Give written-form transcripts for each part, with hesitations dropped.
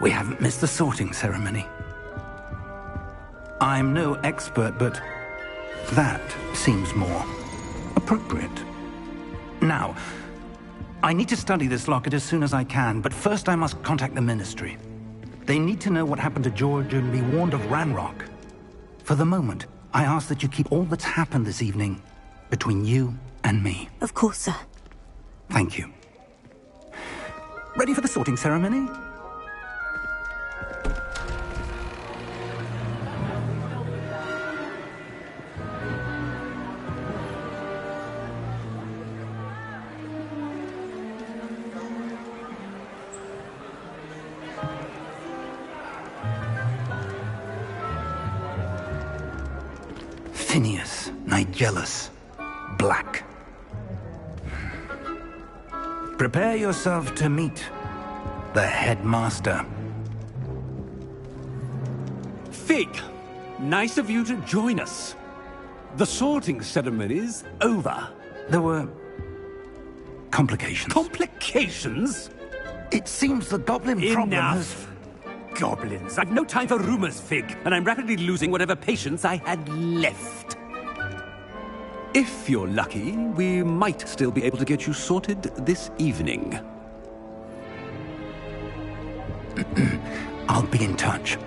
We haven't missed the sorting ceremony. I'm no expert, but that seems more appropriate. Now, I need to study this locket as soon as I can, but first I must contact the Ministry. They need to know what happened to George and be warned of Ranrock. For the moment, I ask that you keep all that's happened this evening between you and me. Of course, sir. Thank you. Ready for the sorting ceremony? Phineas, Nigellus, Black. Prepare yourself to meet the headmaster. Fig, nice of you to join us. The sorting ceremony's over. There were complications. Complications? It seems the goblin problem has... Enough! Goblins. I've no time for rumors, Fig, and I'm rapidly losing whatever patience I had left. If you're lucky, we might still be able to get you sorted this evening. I'll be in touch.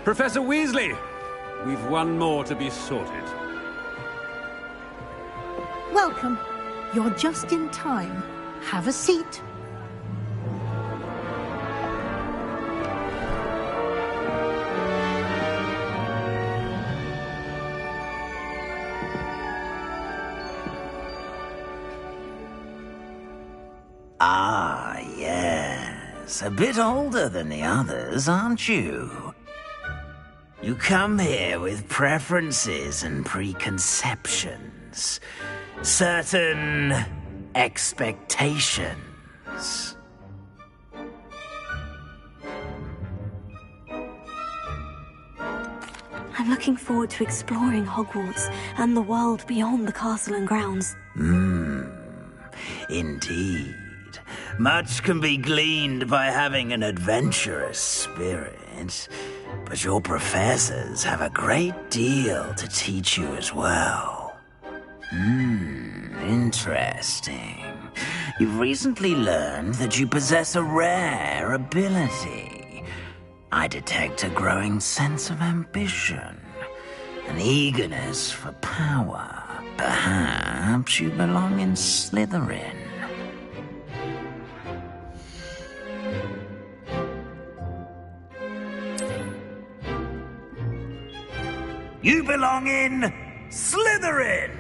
Professor Weasley, we've one more to be sorted. Welcome. You're just in time. Have a seat. Ah, yes. A bit older than the others, aren't you? You come here with preferences and preconceptions. Certain expectations. I'm looking forward to exploring Hogwarts and the world beyond the castle and grounds. Indeed. Much can be gleaned by having an adventurous spirit, but your professors have a great deal to teach you as well. Interesting. You've recently learned that you possess a rare ability. I detect a growing sense of ambition, an eagerness for power. Perhaps you belong in Slytherin. You belong in Slytherin!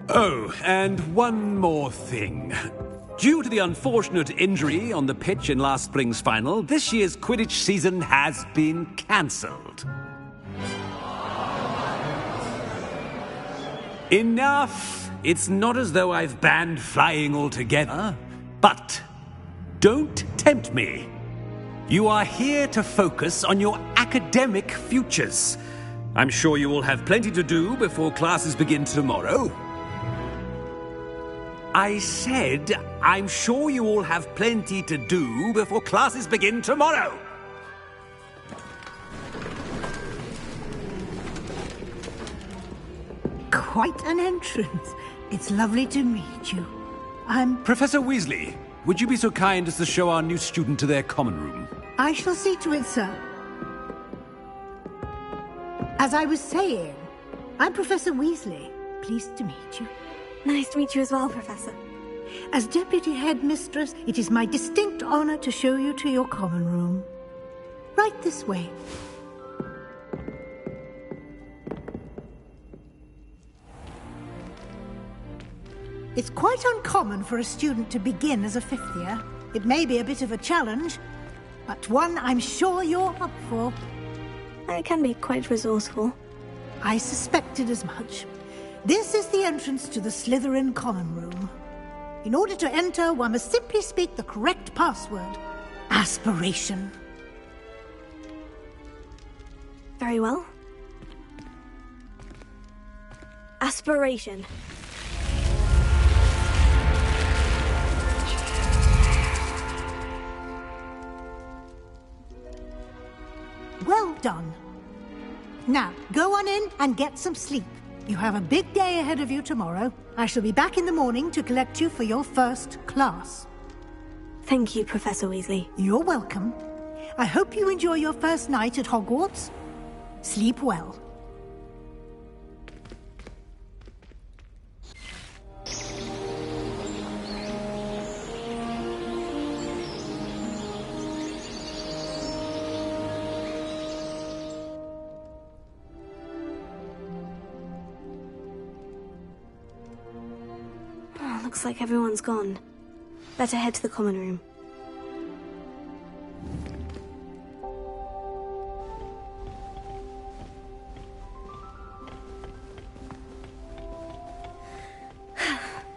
Oh, and one more thing. Due to the unfortunate injury on the pitch in last spring's final, this year's Quidditch season has been cancelled. Enough! It's not as though I've banned flying altogether, but don't tempt me. You are here to focus on your academic futures. I'm sure you will have plenty to do before classes begin tomorrow. I said, I'm sure you all have plenty to do before classes begin tomorrow. Quite an entrance. It's lovely to meet you. I'm... Professor Weasley, would you be so kind as to show our new student to their common room? I shall see to it, sir. As I was saying, I'm Professor Weasley. Pleased to meet you. Nice to meet you as well, Professor. As Deputy Headmistress, it is my distinct honor to show you to your common room. Right this way. It's quite uncommon for a student to begin as a fifth year. It may be a bit of a challenge, but one I'm sure you're up for. I can be quite resourceful. I suspected as much. This is the entrance to the Slytherin common room. In order to enter, one must simply speak the correct password. Aspiration. Very well. Aspiration. Well done. Now, go on in and get some sleep. You have a big day ahead of you tomorrow. I shall be back in the morning to collect you for your first class. Thank you, Professor Weasley. You're welcome. I hope you enjoy your first night at Hogwarts. Sleep well. Looks like everyone's gone. Better head to the common room.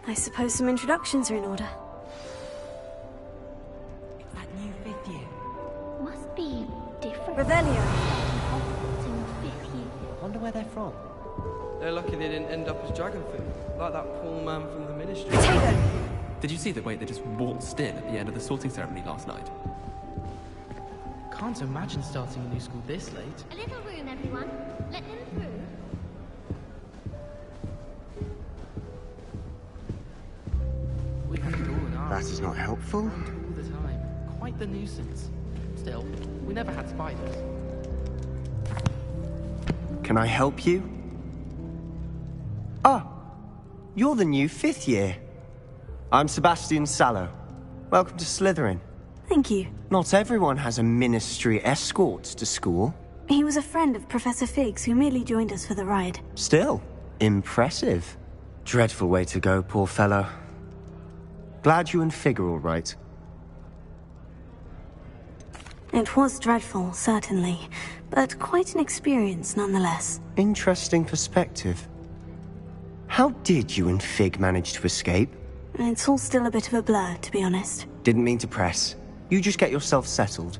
I suppose some introductions are in order. That new fifth year. Must be different. Revelio. In fifth year. Wonder where they're from. They're lucky they didn't end up as dragon food, like that poor man from the ministry. Potato! Did you see the way they just waltzed in at the end of the sorting ceremony last night? Can't imagine starting a new school this late. A little room, everyone. Let them through. We have it all in our That is not helpful. all the time. Quite the nuisance. Still, we never had spiders. Can I help you? Ah, you're the new fifth year. I'm Sebastian Sallow. Welcome to Slytherin. Thank you. Not everyone has a ministry escort to school. He was a friend of Professor Fig's who merely joined us for the ride. Still, impressive. Dreadful way to go, poor fellow. Glad you and Fig are all right. It was dreadful, certainly, but quite an experience nonetheless. Interesting perspective. How did you and Fig manage to escape? It's all still a bit of a blur, to be honest. Didn't mean to press. You just get yourself settled.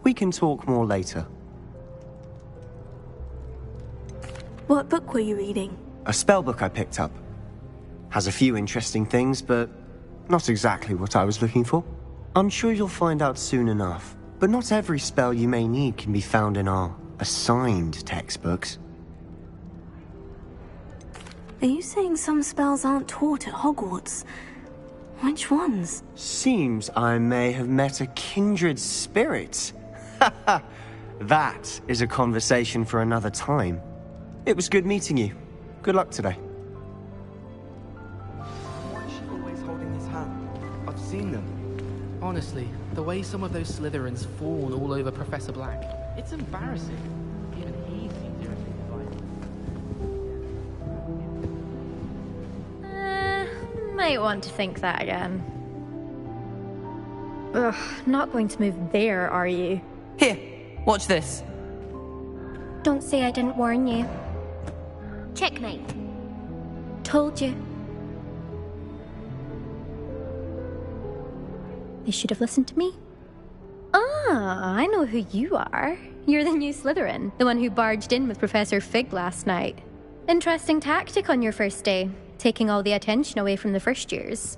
We can talk more later. What book were you reading? A spellbook I picked up. Has a few interesting things, but not exactly what I was looking for. I'm sure you'll find out soon enough. But not every spell you may need can be found in our assigned textbooks. Are you saying some spells aren't taught at Hogwarts? Which ones? Seems I may have met a kindred spirit. That is a conversation for another time. It was good meeting you. Good luck today. Why is she always holding his hand? I've seen them. Honestly, the way some of those Slytherins fawn all over Professor Black, it's embarrassing. Even he seems irritated by it. Might want to think that again. Ugh, not going to move there, are you? Here, watch this. Don't say I didn't warn you. Checkmate. Told you. They should have listened to me. Ah, I know who you are. You're the new Slytherin, the one who barged in with Professor Fig last night. Interesting tactic on your first day, taking all the attention away from the first years.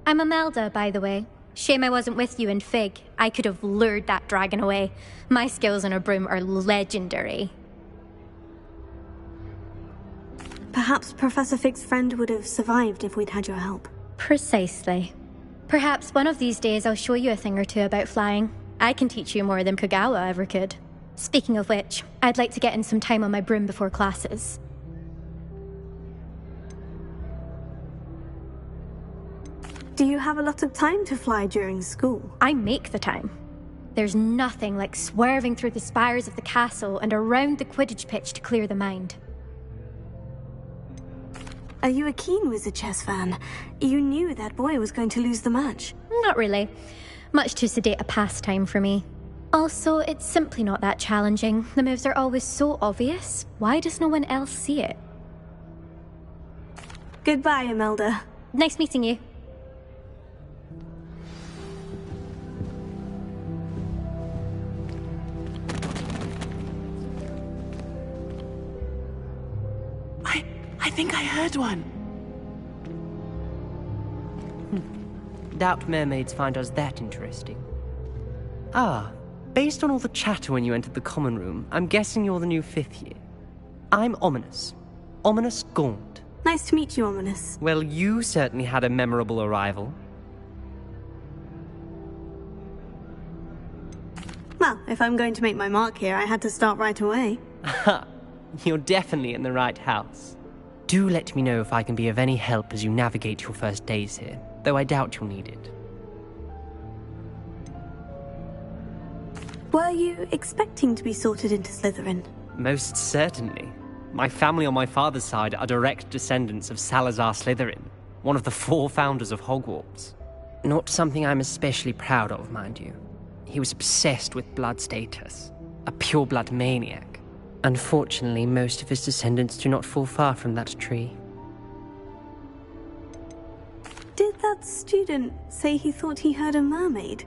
I'm Imelda, by the way. Shame I wasn't with you in Fig. I could have lured that dragon away. My skills on a broom are legendary. Perhaps Professor Fig's friend would have survived if we'd had your help. Precisely. Perhaps one of these days I'll show you a thing or two about flying. I can teach you more than Kogawa ever could. Speaking of which, I'd like to get in some time on my broom before classes. Do you have a lot of time to fly during school? I make the time. There's nothing like swerving through the spires of the castle and around the Quidditch pitch to clear the mind. Are you a keen Wizard chess fan? You knew that boy was going to lose the match. Not really. Much too sedate a pastime for me. Also, it's simply not that challenging. The moves are always so obvious. Why does no one else see it? Goodbye, Imelda. Nice meeting you. I think I heard one. Doubt mermaids find us that interesting. Ah, based on all the chatter when you entered the common room, I'm guessing you're the new 5th year. I'm Ominous. Ominous Gaunt. Nice to meet you, Ominous. Well, you certainly had a memorable arrival. Well, if I'm going to make my mark here, I had to start right away. Ha! You're definitely in the right house. Do let me know if I can be of any help as you navigate your first days here, though I doubt you'll need it. Were you expecting to be sorted into Slytherin? Most certainly. My family on my father's side are direct descendants of Salazar Slytherin, one of the 4 founders of Hogwarts. Not something I'm especially proud of, mind you. He was obsessed with blood status, a pure-blood maniac. Unfortunately, most of his descendants do not fall far from that tree. Did that student say he thought he heard a mermaid?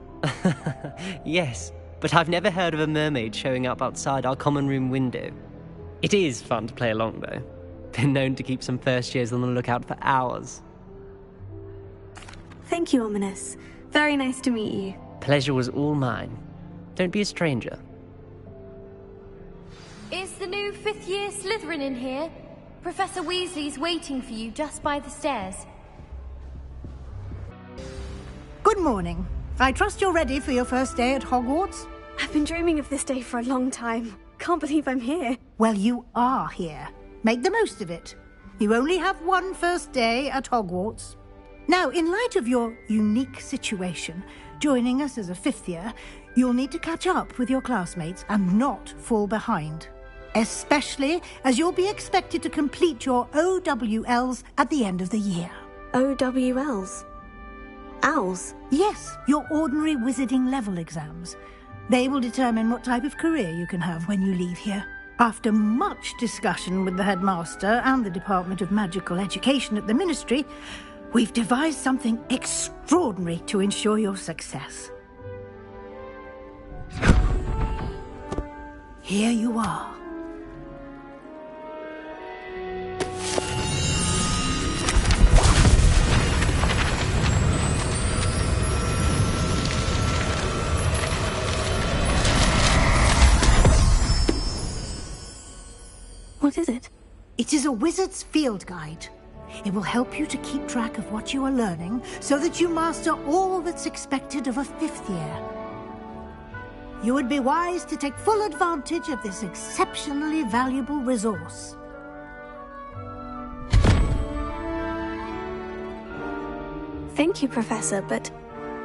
Yes, but I've never heard of a mermaid showing up outside our common room window. It is fun to play along, though. Been known to keep some first years on the lookout for hours. Thank you, Ominous. Very nice to meet you. Pleasure was all mine. Don't be a stranger. Is the new 5th year Slytherin in here? Professor Weasley's waiting for you just by the stairs. Good morning. I trust you're ready for your first day at Hogwarts? I've been dreaming of this day for a long time. Can't believe I'm here. Well, you are here. Make the most of it. You only have one first day at Hogwarts. Now, in light of your unique situation, joining us as a 5th year, you'll need to catch up with your classmates and not fall behind. Especially as you'll be expected to complete your OWLs at the end of the year. OWLs? Owls? Yes, your ordinary wizarding level exams. They will determine what type of career you can have when you leave here. After much discussion with the headmaster and the Department of Magical Education at the Ministry, we've devised something extraordinary to ensure your success. Here you are. What is it? It is a wizard's field guide. It will help you to keep track of what you are learning so that you master all that's expected of a 5th year. You would be wise to take full advantage of this exceptionally valuable resource. Thank you, Professor, but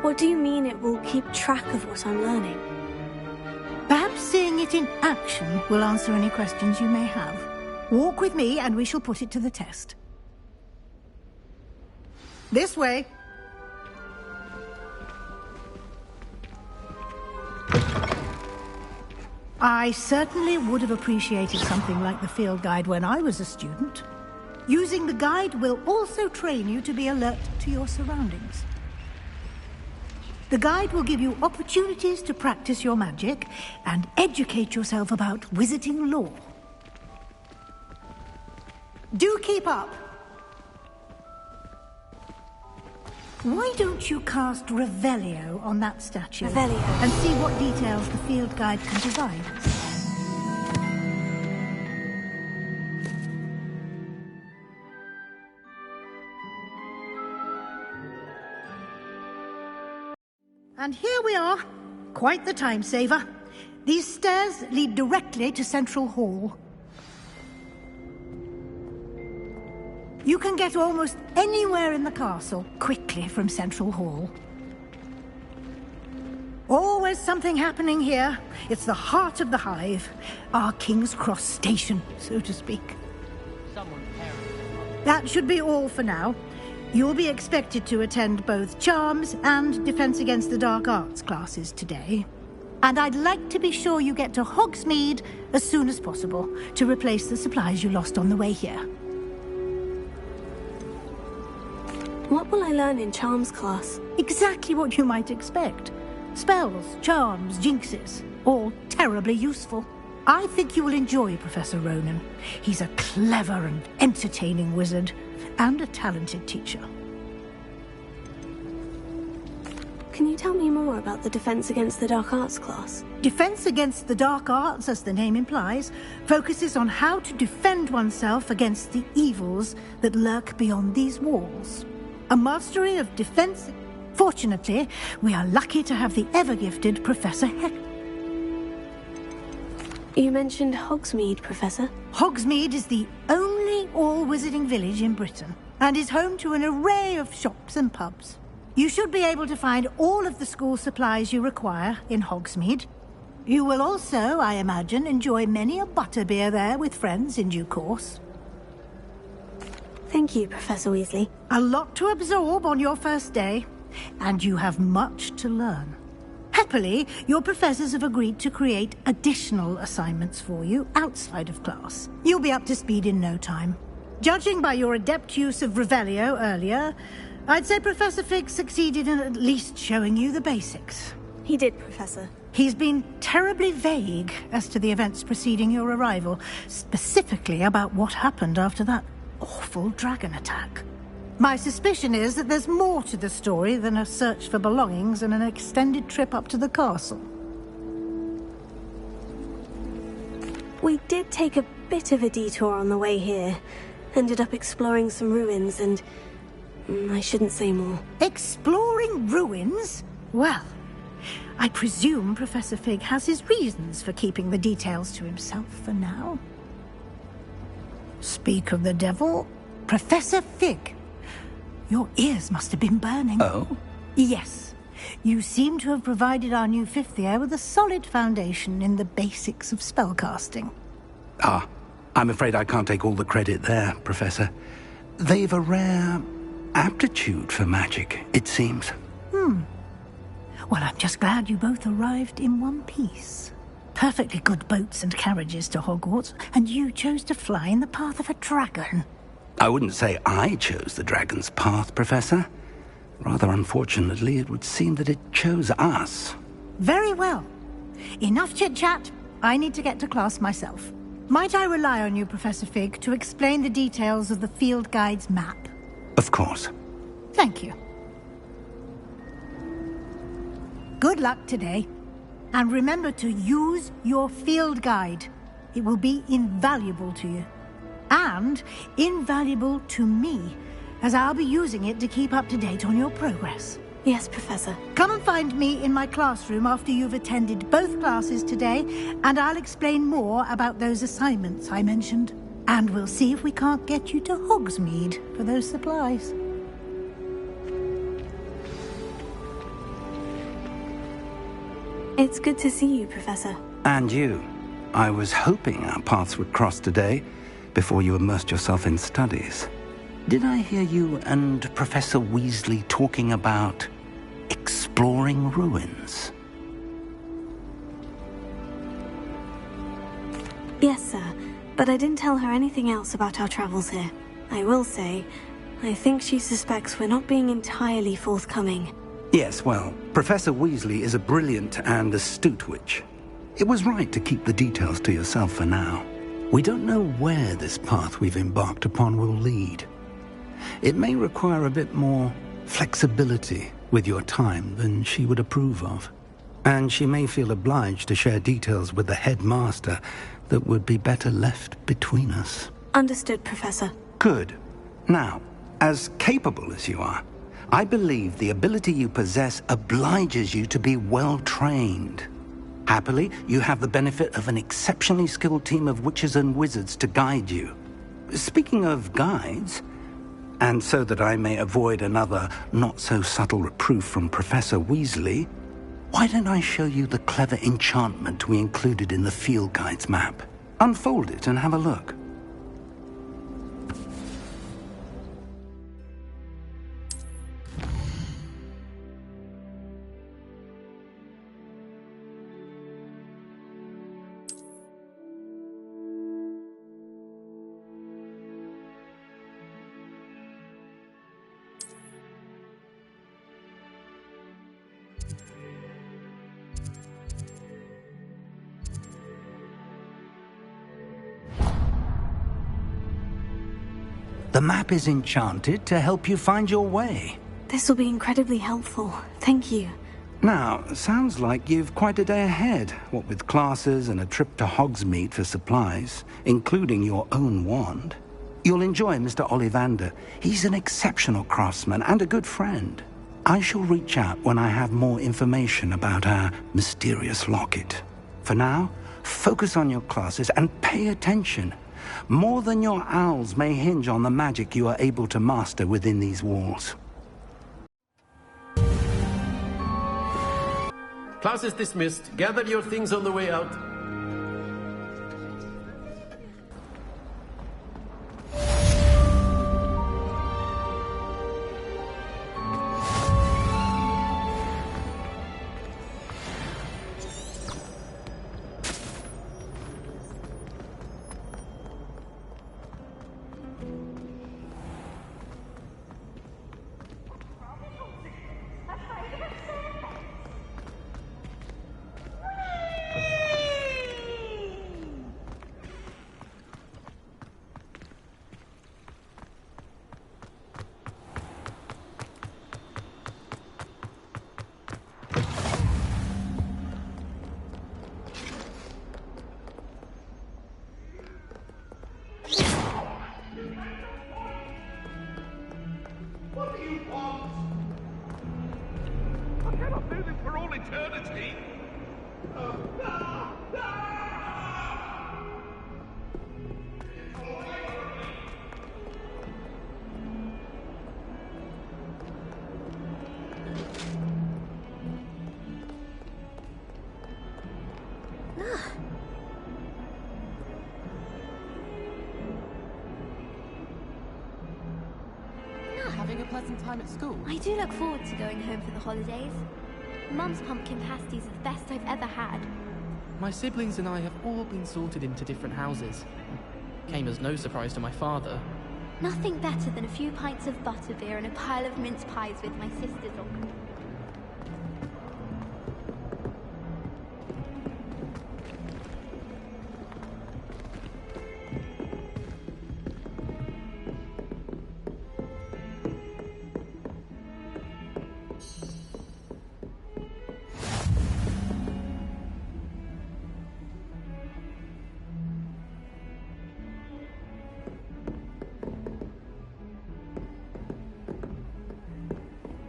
what do you mean it will keep track of what I'm learning? Perhaps seeing it in action will answer any questions you may have. Walk with me and we shall put it to the test. This way. I certainly would have appreciated something like the field guide when I was a student. Using the guide will also train you to be alert to your surroundings. The guide will give you opportunities to practice your magic and educate yourself about wizarding lore. Do keep up! Why don't you cast Revelio on that statue? Revelio. And see what details the field guide can provide. And here we are. Quite the time saver. These stairs lead directly to Central Hall. You can get almost anywhere in the castle quickly from Central Hall. Always something happening here. It's the heart of the hive. Our King's Cross station, so to speak. Someone's parents. That should be all for now. You'll be expected to attend both Charms and Defense Against the Dark Arts classes today. And I'd like to be sure you get to Hogsmeade as soon as possible to replace the supplies you lost on the way here. What will I learn in Charms class? Exactly what you might expect. Spells, charms, jinxes, all terribly useful. I think you will enjoy Professor Ronan. He's a clever and entertaining wizard, and a talented teacher. Can you tell me more about the Defense Against the Dark Arts class? Defense Against the Dark Arts, as the name implies, focuses on how to defend oneself against the evils that lurk beyond these walls. A mastery of defense... Fortunately, we are lucky to have the ever-gifted Professor Heck. You mentioned Hogsmeade, Professor. Hogsmeade is the only all-wizarding village in Britain, and is home to an array of shops and pubs. You should be able to find all of the school supplies you require in Hogsmeade. You will also, I imagine, enjoy many a butterbeer there with friends in due course. Thank you, Professor Weasley. A lot to absorb on your first day, and you have much to learn. Happily, your professors have agreed to create additional assignments for you outside of class. You'll be up to speed in no time. Judging by your adept use of Revelio earlier, I'd say Professor Fig succeeded in at least showing you the basics. He did, Professor. He's been terribly vague as to the events preceding your arrival, specifically about what happened after that awful dragon attack. My suspicion is that there's more to the story than a search for belongings and an extended trip up to the castle. We did take a bit of a detour on the way here. Ended up exploring some ruins and... I shouldn't say more. Exploring ruins? Well, I presume Professor Fig has his reasons for keeping the details to himself for now. Speak of the devil, Professor Fig. Your ears must have been burning. Oh? Yes. You seem to have provided our new fifth year with a solid foundation in the basics of spellcasting. Ah, I'm afraid I can't take all the credit there, Professor. They've a rare aptitude for magic, it seems. Well, I'm just glad you both arrived in one piece. Perfectly good boats and carriages to Hogwarts, and you chose to fly in the path of a dragon. I wouldn't say I chose the dragon's path, Professor. Rather unfortunately, it would seem that it chose us. Very well. Enough chit-chat. I need to get to class myself. Might I rely on you, Professor Fig, to explain the details of the field guide's map? Of course. Thank you. Good luck today. And remember to use your field guide. It will be invaluable to you. And invaluable to me, as I'll be using it to keep up to date on your progress. Yes, Professor. Come and find me in my classroom after you've attended both classes today, and I'll explain more about those assignments I mentioned. And we'll see if we can't get you to Hogsmeade for those supplies. It's good to see you, Professor. And you. I was hoping our paths would cross today, before you immersed yourself in studies. Did I hear you and Professor Weasley talking about exploring ruins? Yes, sir. But I didn't tell her anything else about our travels here. I will say, I think she suspects we're not being entirely forthcoming. Yes, well, Professor Weasley is a brilliant and astute witch. It was right to keep the details to yourself for now. We don't know where this path we've embarked upon will lead. It may require a bit more flexibility with your time than she would approve of. And she may feel obliged to share details with the headmaster that would be better left between us. Understood, Professor. Good. Now, as capable as you are, I believe the ability you possess obliges you to be well-trained. Happily, you have the benefit of an exceptionally skilled team of witches and wizards to guide you. Speaking of guides, and so that I may avoid another not-so-subtle reproof from Professor Weasley, why don't I show you the clever enchantment we included in the field guide's map? Unfold it and have a look. The map is enchanted to help you find your way. This will be incredibly helpful. Thank you. Now, sounds like you've quite a day ahead, what with classes and a trip to Hogsmeade for supplies, including your own wand. You'll enjoy Mr. Ollivander. He's an exceptional craftsman and a good friend. I shall reach out when I have more information about our mysterious locket. For now, focus on your classes and pay attention. More than your owls may hinge on the magic you are able to master within these walls. Class is dismissed. Gather your things on the way out. Having a pleasant time at school? I do look forward to going home for the holidays. Mum's pumpkin pasties are the best I've ever had. My siblings and I have all been sorted into different houses. Came as no surprise to my father. Nothing better than a few pints of butterbeer and a pile of mince pies with my sisters on.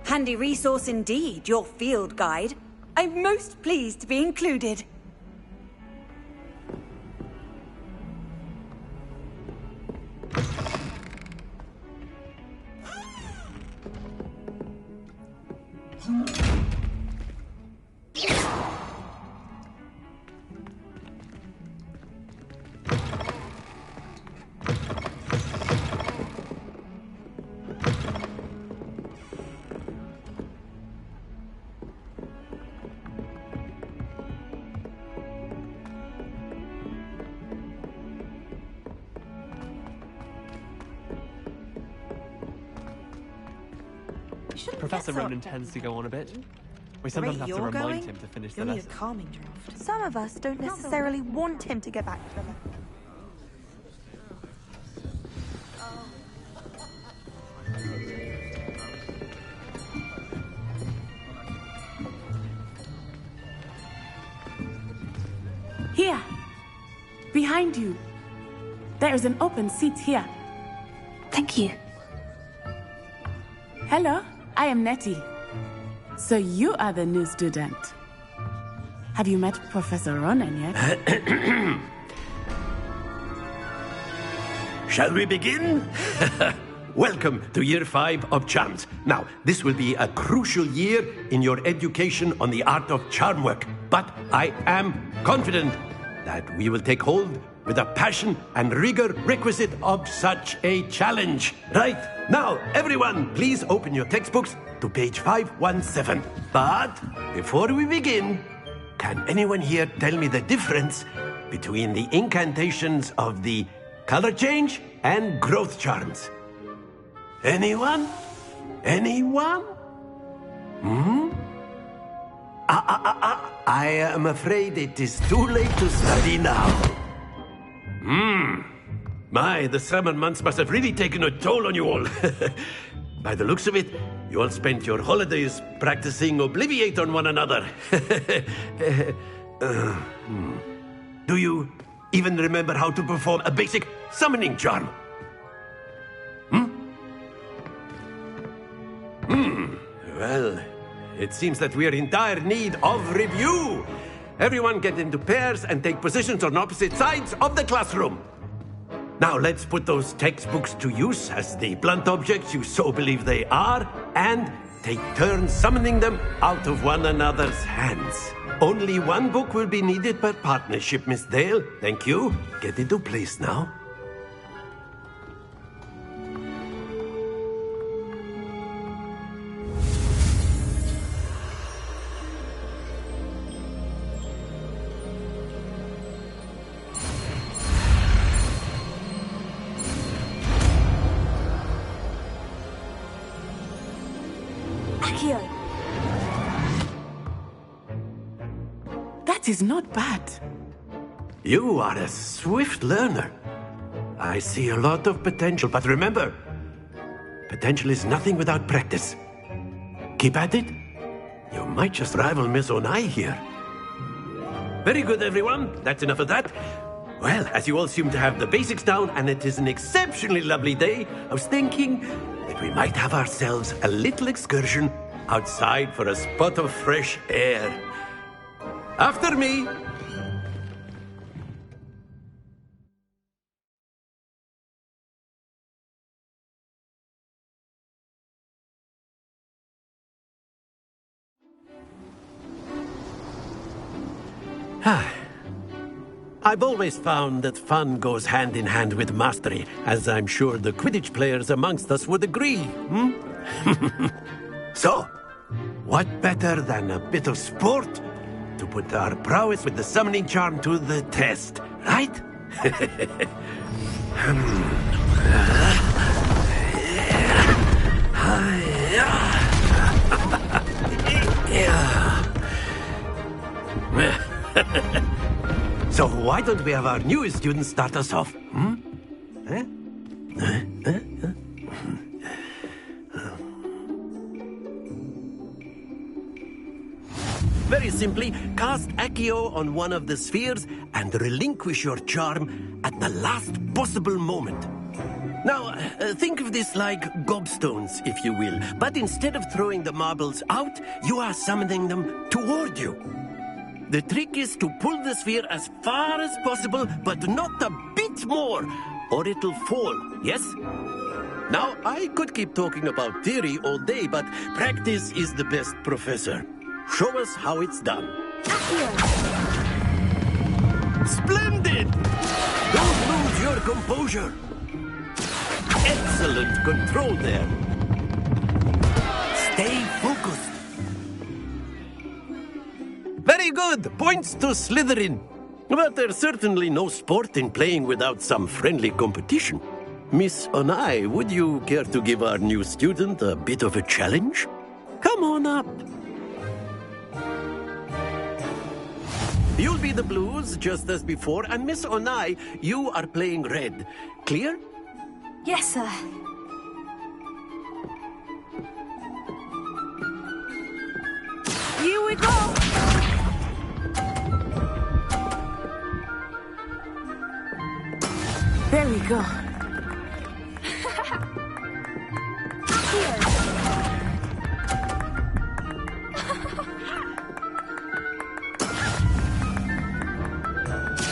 Handy resource indeed, your field guide. I'm most pleased to be included. Professor Ronan tends to go on a bit. We sometimes have to remind him to finish the You'll need lesson. a calming draft. Some of us don't necessarily want him to get back to them. Here! Behind you! There is an open seat here. Thank you. Hello, I am Nettie. So you are the new student. Have you met Professor Ronan yet? Shall we begin? Welcome to Year 5 of Charms. Now, this will be a crucial year in your education on the art of charm work. But I am confident that we will take hold with the passion and rigor requisite of such a challenge. Right, now, everyone, please open your textbooks to page 517. But before we begin, can anyone here tell me the difference between the incantations of the color change and growth charms? Anyone? Anyone? I am afraid it is too late to study now. My, the summer months must have really taken a toll on you all. By the looks of it, you all spent your holidays practicing Obliviate on one another. Do you even remember how to perform a basic summoning charm? Well, it seems that we are in dire need of review. Everyone get into pairs and take positions on opposite sides of the classroom. Now let's put those textbooks to use as the blunt objects you so believe they are, and take turns summoning them out of one another's hands. Only one book will be needed per partnership, Miss Dale. Thank you. Get into place now. That is not bad. You are a swift learner. I see a lot of potential, but remember, potential is nothing without practice. Keep at it. You might just rival Miss Onai here. Very good, everyone. That's enough of that. Well, as you all seem to have the basics down, and it is an exceptionally lovely day, I was thinking that we might have ourselves a little excursion outside for a spot of fresh air. After me. I've always found that fun goes hand in hand with mastery, as I'm sure the Quidditch players amongst us would agree. So, what better than a bit of sport to put our prowess with the summoning charm to the test, right? So why don't we have our newest student start us off? Very simply, cast Accio on one of the spheres and relinquish your charm at the last possible moment. Now, think of this like gobstones, if you will. But instead of throwing the marbles out, you are summoning them toward you. The trick is to pull the sphere as far as possible, but not a bit more, or it'll fall, yes? Now, I could keep talking about theory all day, but practice is the best professor. Show us how it's done. Splendid! Don't lose your composure. Excellent control there. Stay focused. Very good. Points to Slytherin. But there's certainly no sport in playing without some friendly competition. Miss Onai, would you care to give our new student a bit of a challenge? Come on up. You'll be the blues, just as before, and Miss Onai, you are playing red. Clear? Yes, sir. Here we go! There we go.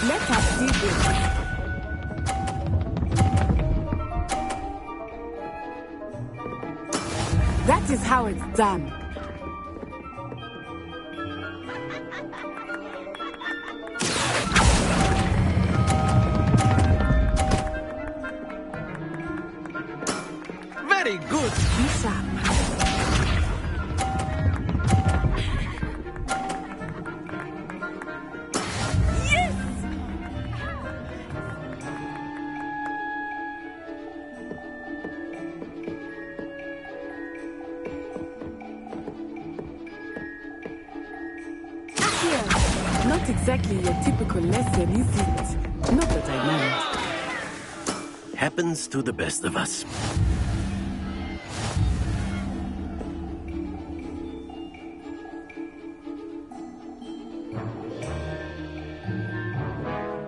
Let us do this. That is how it's done. Very good. Bishop. Not exactly your typical lesson, is it? Not that I mind. happens to the best of us.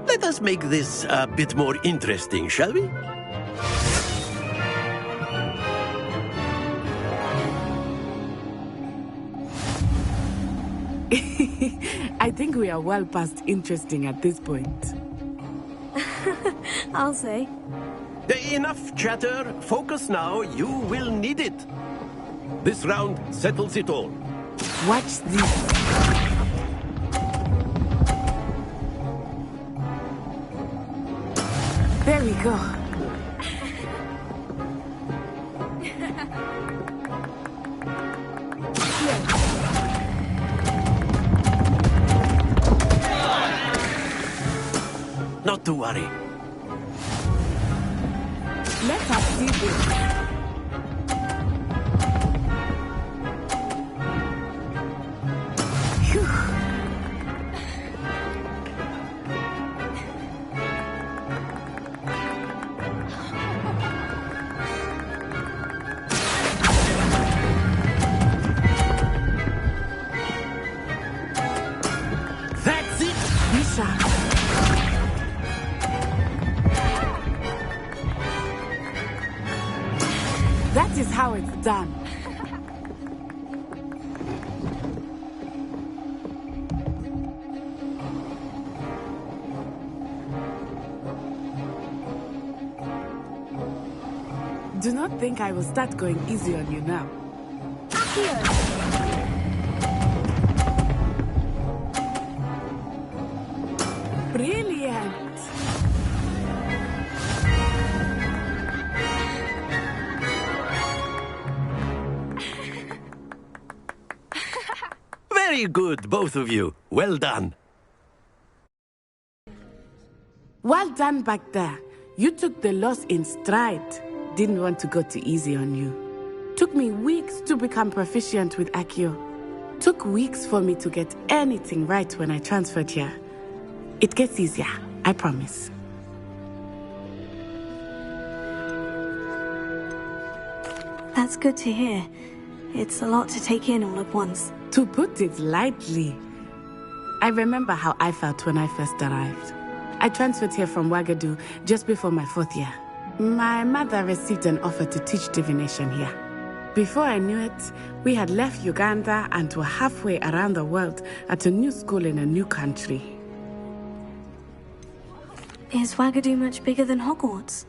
Let us make this a bit more interesting, shall we? I think we are well past interesting at this point. I'll say. Enough chatter. Focus now. You will need it. This round settles it all. Watch this. There we go. Not to worry. Let us see this. That's it! Bishop. That is how it's done. Do not think I will start going easy on you now. Brilliant! Very good, both of you. Well done. Well done back there. You took the loss in stride. Didn't want to go too easy on you. Took me weeks to become proficient with Accio. Took weeks for me to get anything right when I transferred here. It gets easier, I promise. That's good to hear. It's a lot to take in all at once. To put it lightly, I remember how I felt when I first arrived. I transferred here from Wagadu just before my 4th year. My mother received an offer to teach divination here. Before I knew it, we had left Uganda and were halfway around the world at a new school in a new country. Is Wagadu much bigger than Hogwarts?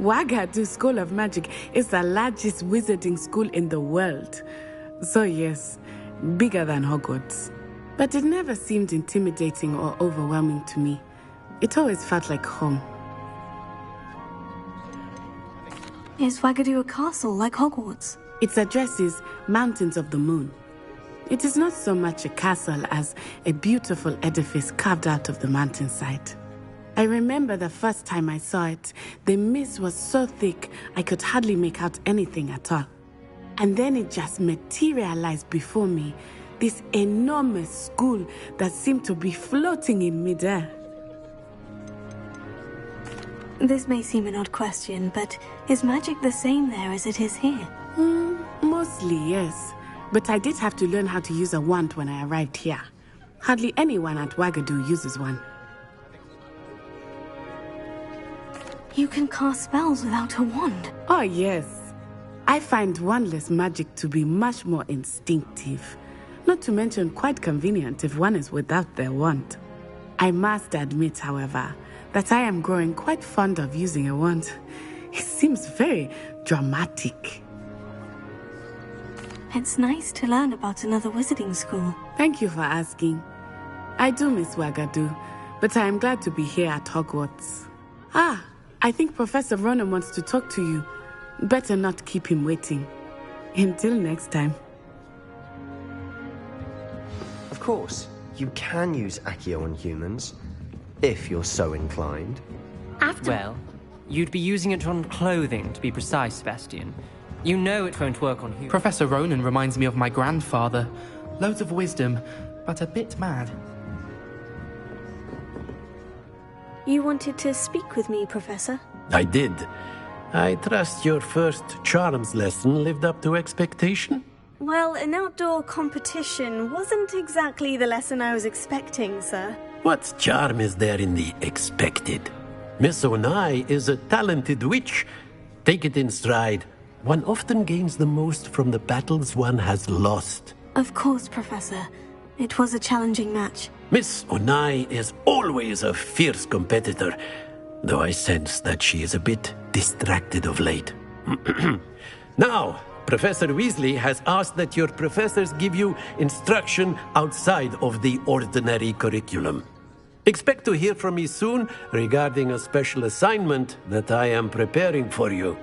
Wagadu School of Magic is the largest wizarding school in the world. So yes, bigger than Hogwarts. But it never seemed intimidating or overwhelming to me. It always felt like home. Is Wagadu a castle like Hogwarts? Its address is Mountains of the Moon. It is not so much a castle as a beautiful edifice carved out of the mountainside. I remember the first time I saw it, the mist was so thick I could hardly make out anything at all. And then it just materialized before me, this enormous school that seemed to be floating in midair. This may seem an odd question, but is magic the same there as it is here? Mostly, yes. But I did have to learn how to use a wand when I arrived here. Hardly anyone at Wagadu uses one. You can cast spells without a wand? Oh, yes. I find wandless magic to be much more instinctive. Not to mention quite convenient if one is without their wand. I must admit, however, that I am growing quite fond of using a wand. It seems very dramatic. It's nice to learn about another wizarding school. Thank you for asking. I do miss Wagadu, but I am glad to be here at Hogwarts. I think Professor Ronan wants to talk to you. Better not keep him waiting. Until next time. Of course, you can use Accio on humans, if you're so inclined. Well, you'd be using it on clothing, to be precise, Sebastian. You know it won't work on humans. Professor Ronan reminds me of my grandfather. Loads of wisdom, but a bit mad. You wanted to speak with me, Professor? I did. I trust your first charms lesson lived up to expectation? Well, an outdoor competition wasn't exactly the lesson I was expecting, sir. What charm is there in the expected? Miss Onai is a talented witch. Take it in stride. One often gains the most from the battles one has lost. Of course, Professor. It was a challenging match. Miss Onai is always a fierce competitor, though I sense that she is a bit distracted of late. Now, Professor Weasley has asked that your professors give you instruction outside of the ordinary curriculum. Expect to hear from me soon regarding a special assignment that I am preparing for you.